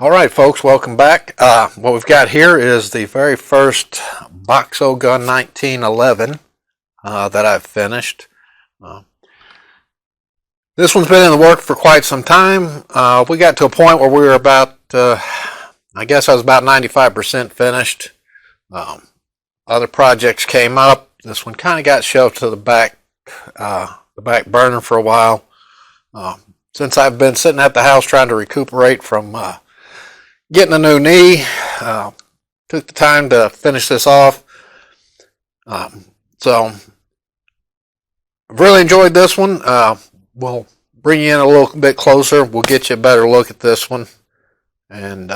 All right, folks, welcome back. What we've got here is the very first Boxo Gun 1911 that I've finished. Uh, this one's been in the work for quite some time. We got to a point where we were about, I guess I was about 95% finished. Other projects came up. This one kind of got shelved to the back burner for a while. Since I've been sitting at the house trying to recuperate from getting a new knee, took the time to finish this off. So I've really enjoyed this one. We'll bring you in a little bit closer. We'll get you a better look at this one and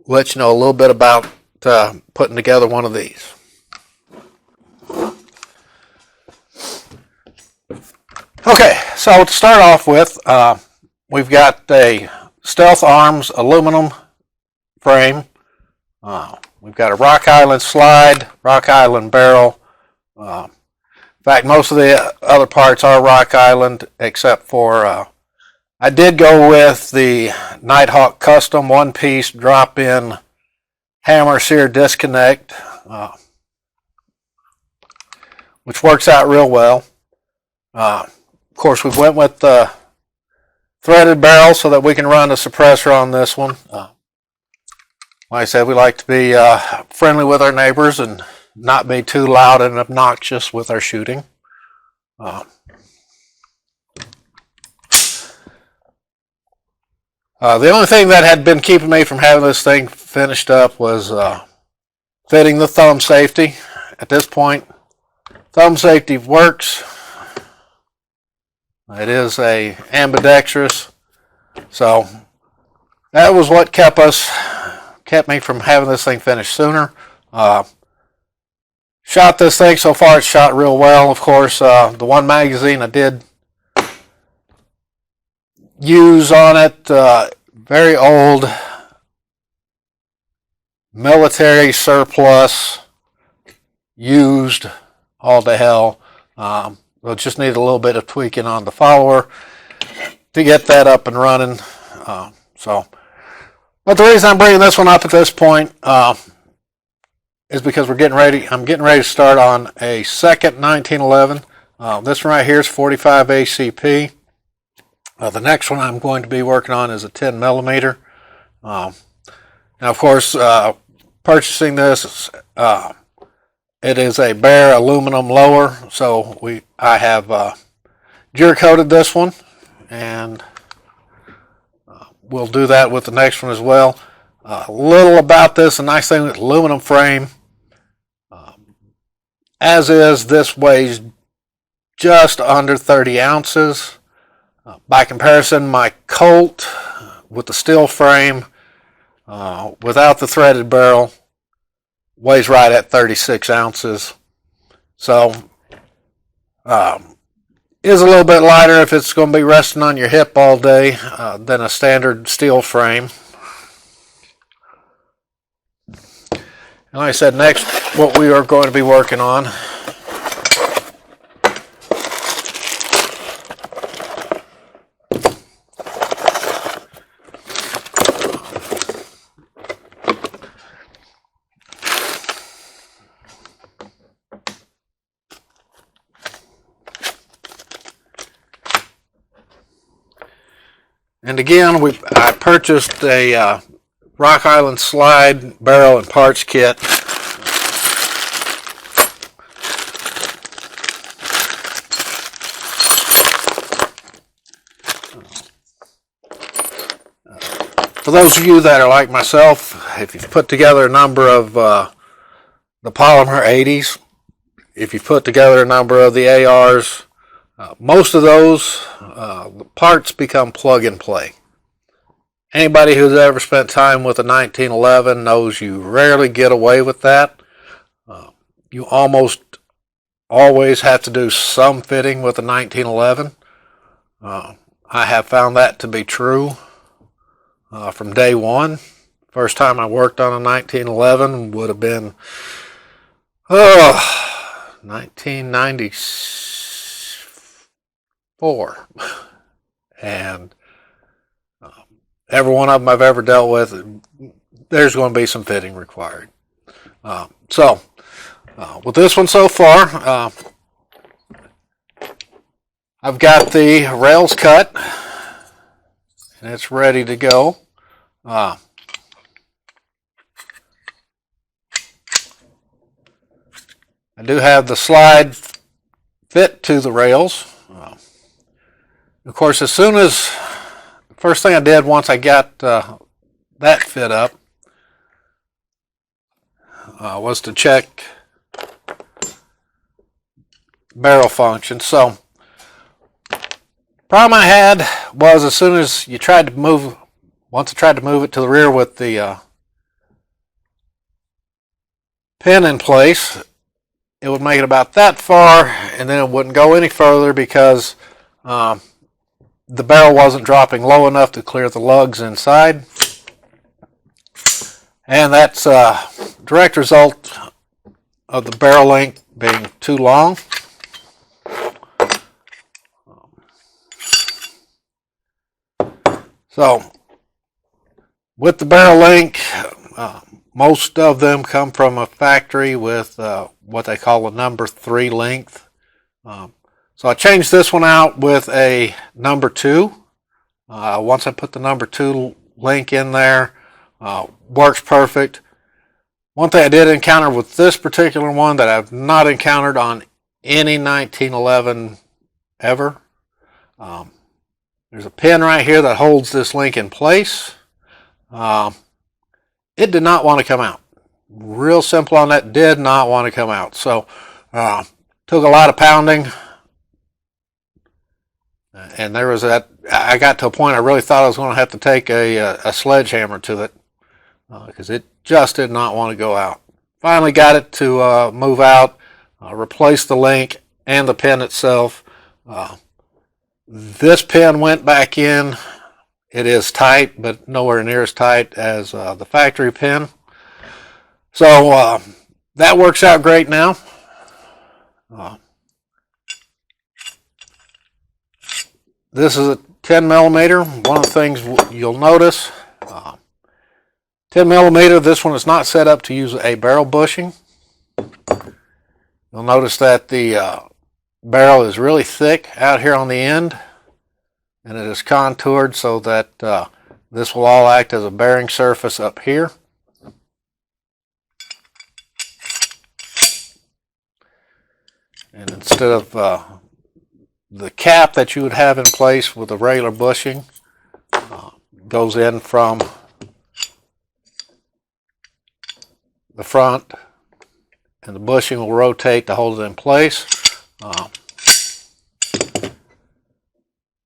let you know a little bit about putting together one of these. Okay, so to start off with, we've got a Stealth Arms aluminum frame. We've got a Rock Island slide, Rock Island barrel. In fact, most of the other parts are Rock Island, except for I did go with the Nighthawk Custom one-piece drop-in hammer sear disconnect, which works out real well. Of course, we went with the threaded barrel so that we can run a suppressor on this one. Like I said, we like to be friendly with our neighbors and not be too loud and obnoxious with our shooting. The only thing that had been keeping me from having this thing finished up was fitting the thumb safety. At this point, thumb safety works. It is a ambidextrous, so that was what kept me from having this thing finished sooner. Shot this thing so far, it's shot real well. Of course, the one magazine I did use on it, very old military surplus, used all to hell. We'll just need a little bit of tweaking on the follower to get that up and running. But the reason I'm bringing this one up at this point is because I'm getting ready to start on a second 1911. This one right here is 45 ACP. The next one I'm going to be working on is a 10 millimeter. Now, of course, purchasing this, it is a bare aluminum lower, so I have gel coated this one, and we'll do that with the next one as well. A little about this, a nice thing with aluminum frame. As is, this weighs just under 30 ounces. By comparison, my Colt with the steel frame, without the threaded barrel, weighs right at 36 ounces. So, is a little bit lighter if it's going to be resting on your hip all day than a standard steel frame. And like I said, next what we are going to be working on and again, I purchased a Rock Island slide, barrel, and parts kit. For those of you that are like myself, if you've put together a number of the polymer 80s, if you've put together a number of the ARs, most of those parts become plug and play. Anybody who's ever spent time with a 1911 knows you rarely get away with that. You almost always have to do some fitting with a 1911. I have found that to be true from day one. First time I worked on a 1911 would have been 1994. And every one of them I've ever dealt with, there's going to be some fitting required. So with this one so far, I've got the rails cut and it's ready to go. I do have the slide fit to the rails. Of course, as soon as the first thing I did once I got that fit up was to check barrel function. So problem I had was as soon as you tried to move, once I tried to move it to the rear with the pin in place, it would make it about that far and then it wouldn't go any further because the barrel wasn't dropping low enough to clear the lugs inside. And that's a direct result of the barrel length being too long. So with the barrel link, most of them come from a factory with what they call a number 3 length. So I changed this one out with a number 2. Once I put the number 2 link in there, works perfect. One thing I did encounter with this particular one that I've not encountered on any 1911 ever, there's a pin right here that holds this link in place. It did not want to come out. Real simple on that, did not want to come out. So took a lot of pounding, and there was that. I got to a point I really thought I was going to have to take a sledgehammer to it because it just did not want to go out. Finally got it to move out, replaced the link and the pin itself. This pin went back in. It is tight, but nowhere near as tight as the factory pin. So that works out great now. This is a 10 millimeter. One of the things you'll notice, 10 millimeter, this one is not set up to use a barrel bushing. You'll notice that the barrel is really thick out here on the end, and it is contoured so that this will all act as a bearing surface up here. And instead of the cap that you would have in place with a regular bushing, goes in from the front, and the bushing will rotate to hold it in place.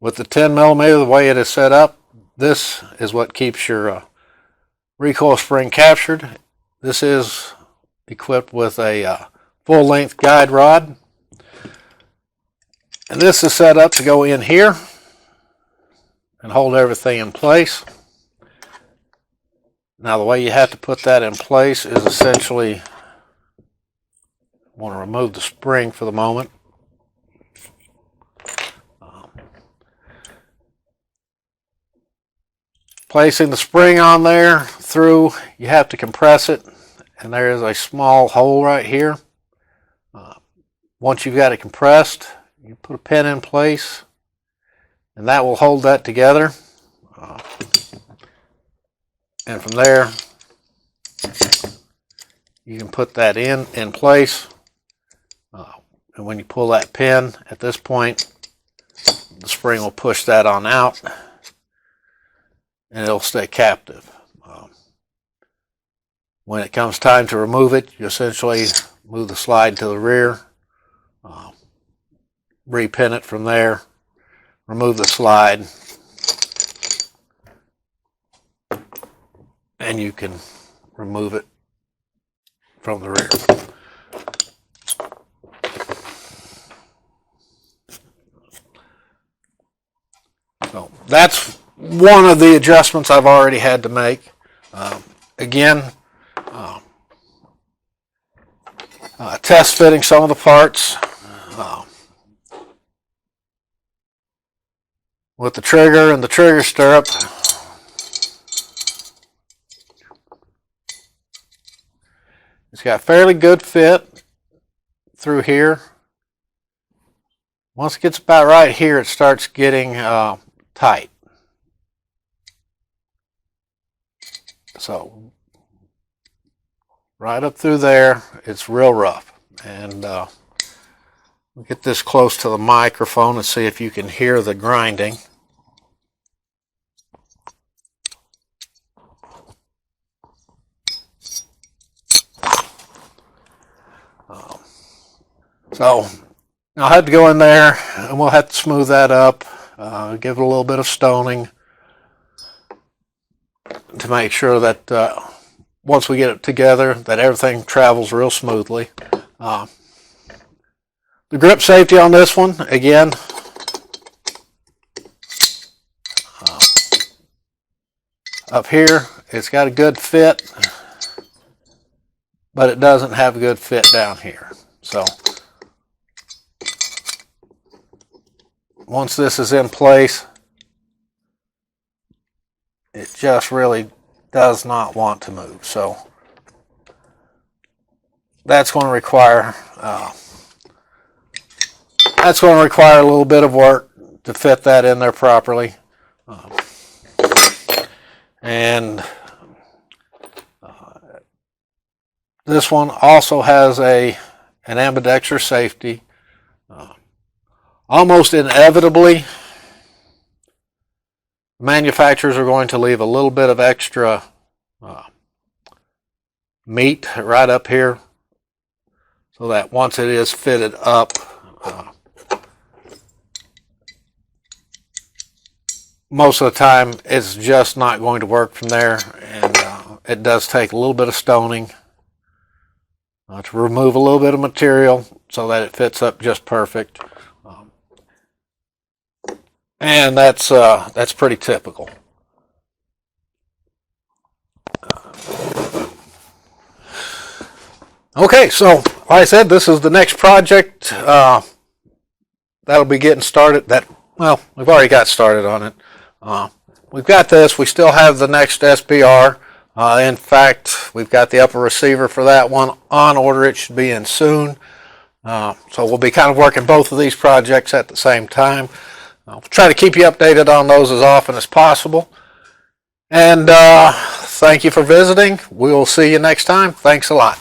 With the 10 millimeter, the way it is set up, this is what keeps your recoil spring captured. This is equipped with a full length guide rod. And this is set up to go in here and hold everything in place. Now the way you have to put that in place is essentially, I want to remove the spring for the moment. Placing the spring on there through, you have to compress it, and there is a small hole right here. Once you've got it compressed, you put a pin in place, and that will hold that together. And from there, you can put that in place. And when you pull that pin, at this point, the spring will push that on out, and it'll stay captive. When it comes time to remove it, you essentially move the slide to the rear, repin it from there, remove the slide, and you can remove it from the rear. So that's one of the adjustments I've already had to make. Again, test fitting some of the parts. With the trigger and the trigger stirrup, It's got fairly good fit through here. Once it gets about right here, it starts getting tight. So right up through there, it's real rough. And we'll get this close to the microphone and see if you can hear the grinding. So I'll have to go in there and we'll have to smooth that up, give it a little bit of stoning to make sure that once we get it together that everything travels real smoothly. The grip safety on this one, again, up here, it's got a good fit, but it doesn't have a good fit down here. So once this is in place, it just really does not want to move. So that's going to require a little bit of work to fit that in there properly. And this one also has an ambidextrous safety. Almost inevitably, manufacturers are going to leave a little bit of extra meat right up here so that once it is fitted up, most of the time it's just not going to work from there, and it does take a little bit of stoning to remove a little bit of material so that it fits up just perfect. And that's pretty typical. Okay, so like I said, this is the next project that'll be getting started. We've already got started on it. We've got this. We still have the next SBR. In fact, we've got the upper receiver for that one on order. It should be in soon. So we'll be kind of working both of these projects at the same time. We'll try to keep you updated on those as often as possible. And thank you for visiting. We will see you next time. Thanks a lot.